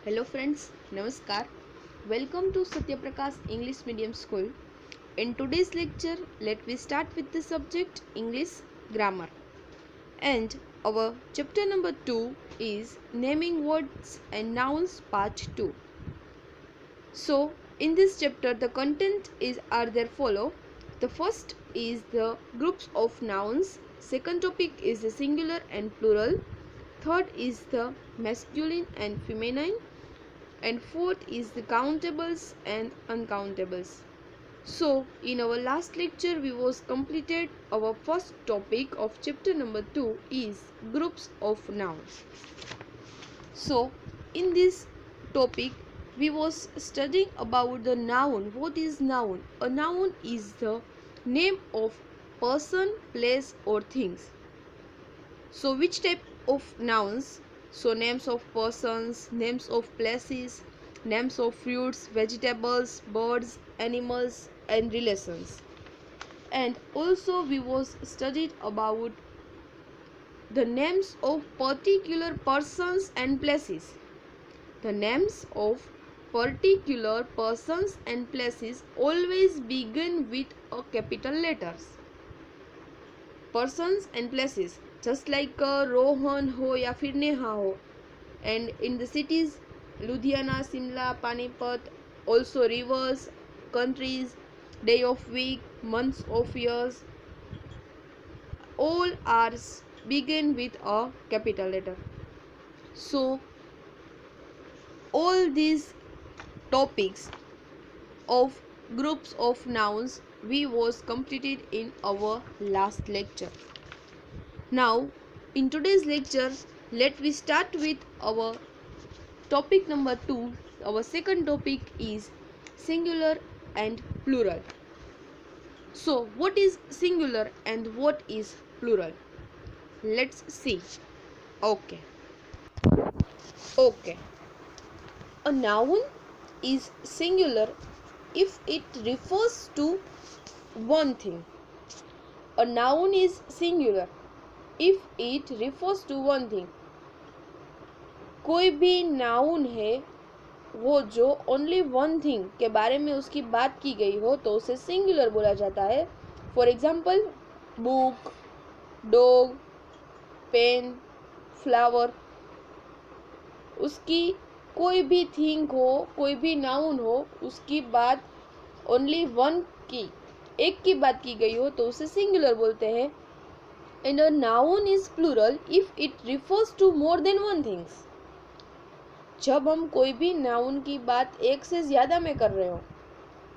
Hello friends, Namaskar. Welcome to Satyaprakash English Medium School. In today's lecture, let me start with the subject English Grammar. And our chapter number 2 is Naming Words and Nouns Part 2. So, in this chapter, the content are there follow. The first is the groups of nouns. Second topic is the singular and plural. Third is the masculine and feminine. And fourth is the countables and uncountables. So in our last lecture we was completed our first topic of chapter number 2 is groups of nouns. So in this topic we was studying about the noun. What is noun? A noun is the name of person, place or things. So which type of nouns? So names of persons, names of places, names of fruits, vegetables, birds, animals and relations. And also we was studied about the names of particular persons and places. The names of particular persons and places always begin with a capital letters. Persons and places just like Rohan हो या फिर नेहा हो, and in the cities Ludhiana, Simla, Panipat, also rivers, countries, day of week, months of years, all are begin with a capital letter. So all these topics of groups of nouns we was completed in our last lecture. Now in today's lecture let we start with our topic number 2. Our second topic is singular and plural. So what is singular and what is plural? Let's see. Okay. A noun is singular if it refers to one thing. A noun is singular if it refers to one thing. कोई भी noun है वो जो only one thing के बारे में उसकी बात की गई हो तो उसे सिंगुलर बोला जाता है. For example book, dog, pen, flower. उसकी कोई भी थिंग हो, कोई भी नाउन हो, उसकी बात ओनली वन की, एक की बात की गई हो तो उसे सिंगुलर बोलते हैं. And a noun is plural if it refers to more than one things. जब हम कोई भी नाउन की बात एक से ज़्यादा में कर रहे हो,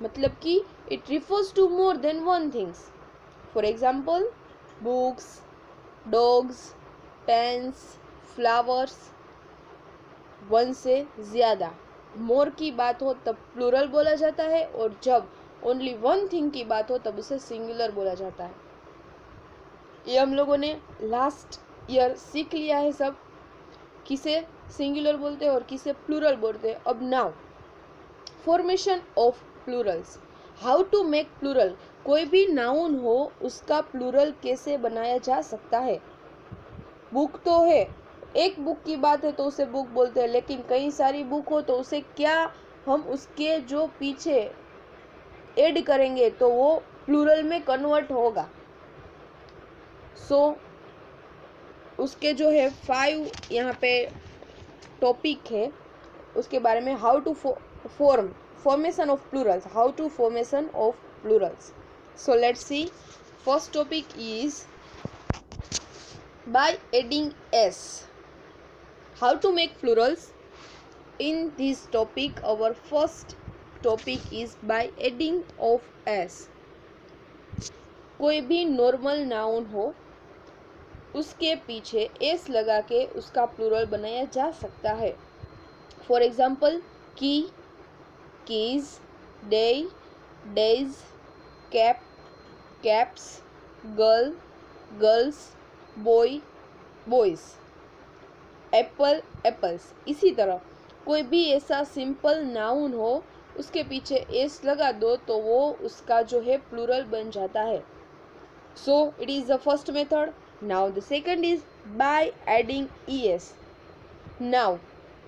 मतलब कि it refers to more than one things. For example books, dogs, pens, flowers. One से ज़्यादा, मोर की बात हो तब प्लूरल बोला जाता है और जब ओनली वन थिंग की बात हो तब उसे सिंगुलर बोला जाता है. ये हम लोगों ने लास्ट ईयर सीख लिया है सब, किसे सिंगुलर बोलते हैं और किसे प्लूरल बोलते हैं. अब now formation of plurals. How to make plural. कोई भी नाउन हो उसका प्लूरल कैसे बनाया जा सकता है. बुक तो है, एक बुक की बात है तो उसे बुक बोलते हैं, लेकिन कई सारी बुक हो तो उसे क्या हम उसके जो पीछे ऐड करेंगे तो वो प्लूरल में कन्वर्ट होगा. सो उसके जो है 5 यहाँ पे टॉपिक है उसके बारे में. How to formation of plurals. How to formation of plurals. So let's see. First topic is by adding s. How to make plurals? In this topic our first topic is by adding of s. कोई भी normal noun हो उसके पीछे s लगा के उसका plural बनाया जा सकता है. फॉर एग्जाम्पल की, keys, day, days, cap, caps, girl, girls, boy, boys, Apple, apples. इसी तरह कोई भी ऐसा सिंपल नाउन हो उसके पीछे एस लगा दो तो वो उसका जो है प्लूरल बन जाता है. So it is the first method. Now the second is by adding es. Now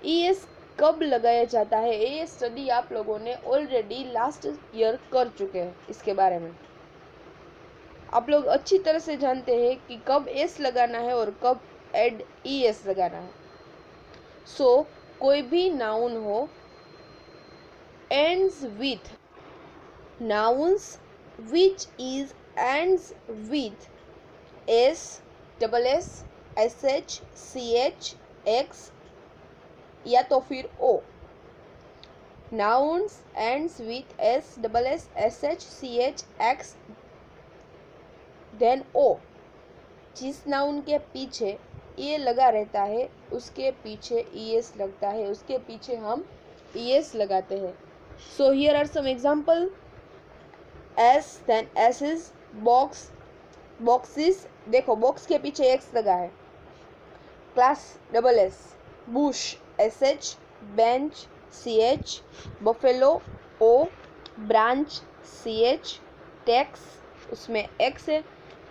es कब लगाया जाता है, ये स्टडी आप लोगों ने ऑलरेडी लास्ट ईयर कर चुके हैं। इसके बारे में आप लोग अच्छी तरह से जानते हैं कि कब एस लगाना है और कब एड ई एस लगाना है। सो कोई भी नाउन हो ends with, nouns which is ends with s, double s, sh, ch, x या तो फिर o। nouns ends with s, double s, sh, ch, x then o। जिस नाउन के पीछे ए लगा रहता है उसके पीछे es लगता है, उसके पीछे हम es लगाते हैं। So here are some example. S, then S's, box, boxes, देखो box के पीछे x लगा है। Class, double S, bush, sh, bench, ch, buffalo, o, branch, ch, tax, उसमें x है।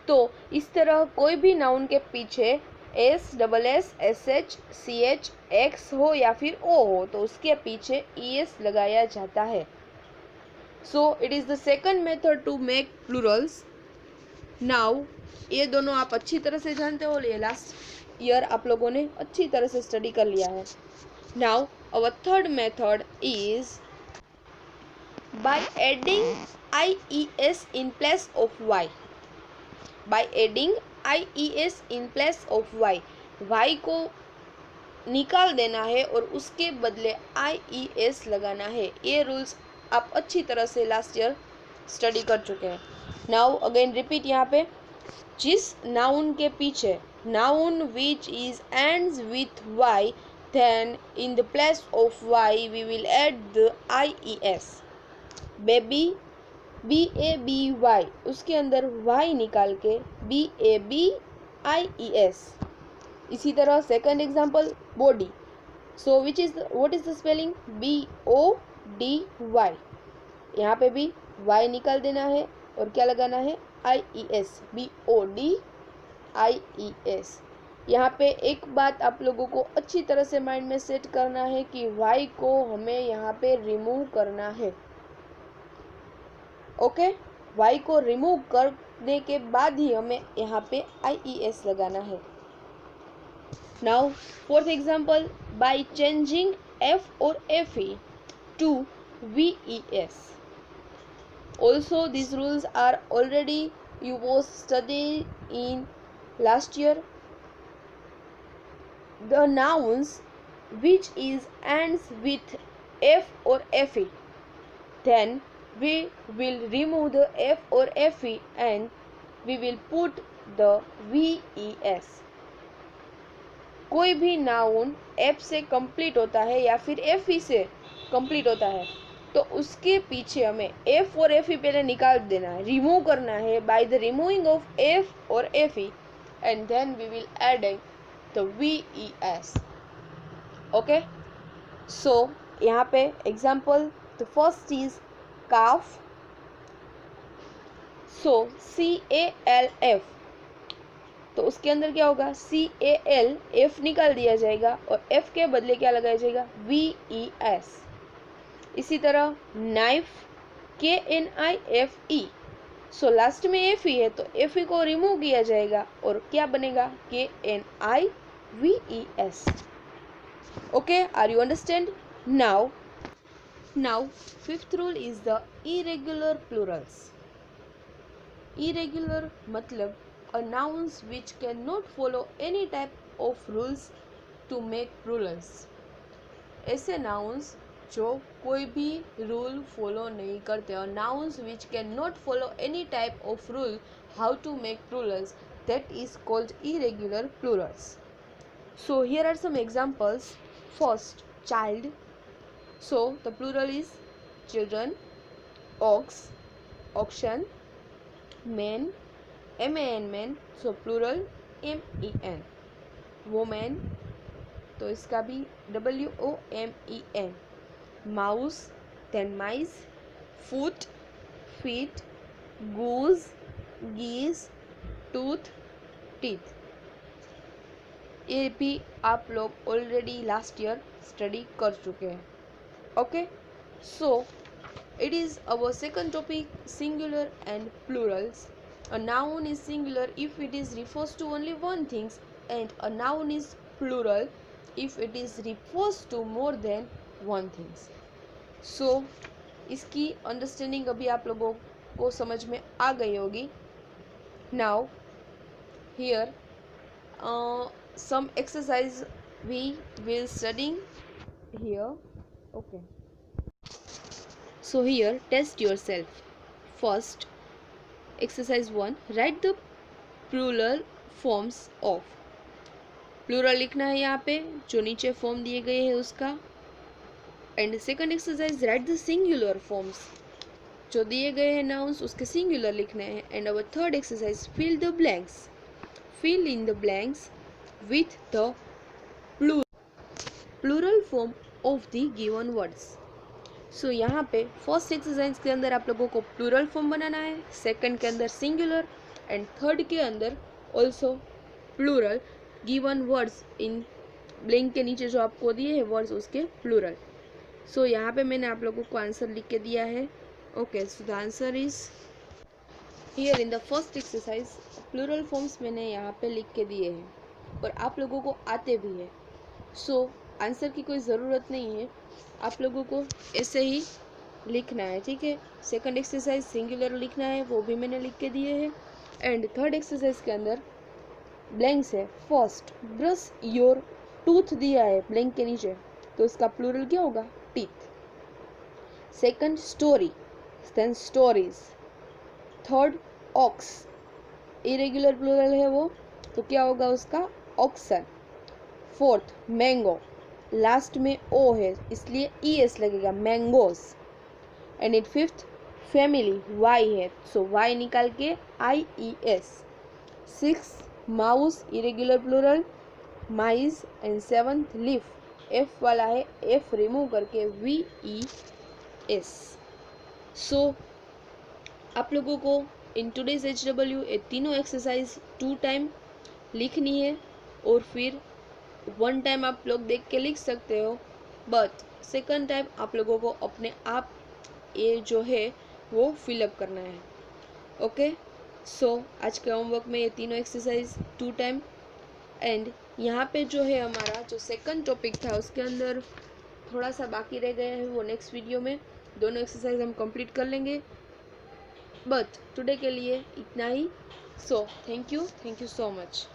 तो इस तरह कोई भी नाउन के पीछे S, double S, S H, C H, X हो या फिर ओ हो तो उसके पीछे ई एस लगाया जाता है। So it is the second method to make plurals. Now ये दोनों आप अच्छी तरह से जानते हो, ये लास्ट ईयर आप लोगों ने अच्छी तरह से स्टडी कर लिया है। Now our third method is by adding I E S in place of Y. By adding I E S in place of Y, Y को निकाल देना है और उसके बदले आई ई एस लगाना है। ये रूल्स आप अच्छी तरह से लास्ट ईयर स्टडी कर चुके हैं। नाउ अगेन रिपीट यहाँ पे, जिस नाउन के पीछे noun which is ends with Y then in the place of Y we will add the I E S. Baby, B A B Y, उसके अंदर वाई निकाल के B A B I E S. इसी तरह second example body, so which is what is the spelling, B O D Y, यहाँ पे भी Y निकाल देना है और क्या लगाना है, I E S, B O D I E S. यहाँ पे एक बात आप लोगों को अच्छी तरह से माइंड में सेट करना है कि वाई को हमें यहाँ पे रिमूव करना है। ओके, वाई को रिमूव करने के बाद ही हमें यहाँ पे आई ई एस लगाना है। Now fourth example, by changing F और F E to V E S. Also this rules are already you was studied in last year. The nouns which is ends with f or fe, then we will remove the f or fe and we will put the ves. कोई भी noun f से complete होता है या फिर fe से complete होता है तो उसके पीछे हमें एफ और एफ ई पहले निकाल देना है, रिमूव करना है by the removing of F और F E and then we will adding the V E S. Okay, so यहाँ पे example, the first is calf, so C A L F, तो उसके अंदर क्या होगा, सी ए एल, एफ निकाल दिया जाएगा और एफ के बदले क्या लगाया जाएगा, वी ई एस। इसी तरह knife, K N I F E, so last में एफ ई है तो एफ ई को रिमूव किया जाएगा और क्या बनेगा, K N I V E S. Okay, are you understand? Now fifth rule is the irregular plurals. Irregular मतलब a nouns which cannot follow any type of rules to make plurals। ऐसे nouns जो कोई भी rule follow नहीं करते, और nouns which cannot follow any type of rule how to make plurals, that is called irregular plurals. So here are some examples. First, child, so the plural is children. Ox, auction. Man, man, man, so plural men. Woman, तो इसका भी women. Mouse, then mice. Foot, feet. Goose, geese. Tooth, teeth. ये भी आप लोग already last year study कर चुके हैं. Okay, so it is our second topic, singular and plurals. A noun is singular if it is refers to only one thing, and a noun is plural if it is refers to more than one thing. So इसकी understanding अभी आप लोगों को समझ में आ गई होगी. Now here some exercise we will studying here. Okay. So here test yourself. First, exercise 1, write the plural forms of. Plural लिखना है यहाँ पे जो नीचे फॉर्म दिए गए हैं उसका. And second exercise, write the singular forms. जो दिए गए हैं नाउन्स उसके सिंगुलर लिखने हैं. And our third exercise, fill the blanks. Fill in the blanks with the plural form of the given words. So यहाँ पे फर्स्ट एक्सरसाइज के अंदर आप लोगों को प्लूरल फॉर्म बनाना है, सेकंड के अंदर सिंगुलर, एंड थर्ड के अंदर also plural given words in blank के नीचे जो आपको दिए हैं वर्ड्स उसके प्लूरल. सो यहाँ पे मैंने आप लोगों को आंसर लिख के दिया है. Okay, so the answer is here in the first exercise. Plural forms मैंने यहाँ पे लिख के दिए हैं और आप लोगों को आते भी है. सो आंसर की कोई ज़रूरत नहीं है, आप लोगों को ऐसे ही लिखना है. ठीक है, सेकंड एक्सरसाइज सिंगुलर लिखना है, वो भी मैंने लिख के दिए हैं. एंड थर्ड एक्सरसाइज के अंदर ब्लैंक्स है. फर्स्ट, ब्रश योर टूथ दिया है ब्लैंक के नीचे, तो इसका प्लूरल क्या होगा? Teeth. Second, story, then stories. Third, ox, irregular plural है वो, तो क्या होगा उसका? ऑक्सन. फोर्थ, मैंगो, लास्ट में ओ है इसलिए ई एस लगेगा, mangoes. And in fifth, family, Y है, सो वाई निकाल के I E S. Six, mouse, irregular plural, mice. And seventh, leaf, F वाला है, एफ रिमूव करके वी ई एस. सो आप लोगों को इन टूडेज HW ये तीनों एक्सरसाइज 2 टाइम लिखनी है और फिर 1 टाइम आप लोग देख के लिख सकते हो, बट सेकंड टाइम आप लोगों को अपने आप ये जो है वो फिलअप करना है. ओके, सो आज के होमवर्क में ये तीनों एक्सरसाइज 2 टाइम. एंड यहाँ पे जो है हमारा जो सेकंड टॉपिक था उसके अंदर थोड़ा सा बाकी रह गया है, वो नेक्स्ट वीडियो में दोनों एक्सरसाइज हम कंप्लीट कर लेंगे. बट टुडे के लिए इतना ही. So thank you so much.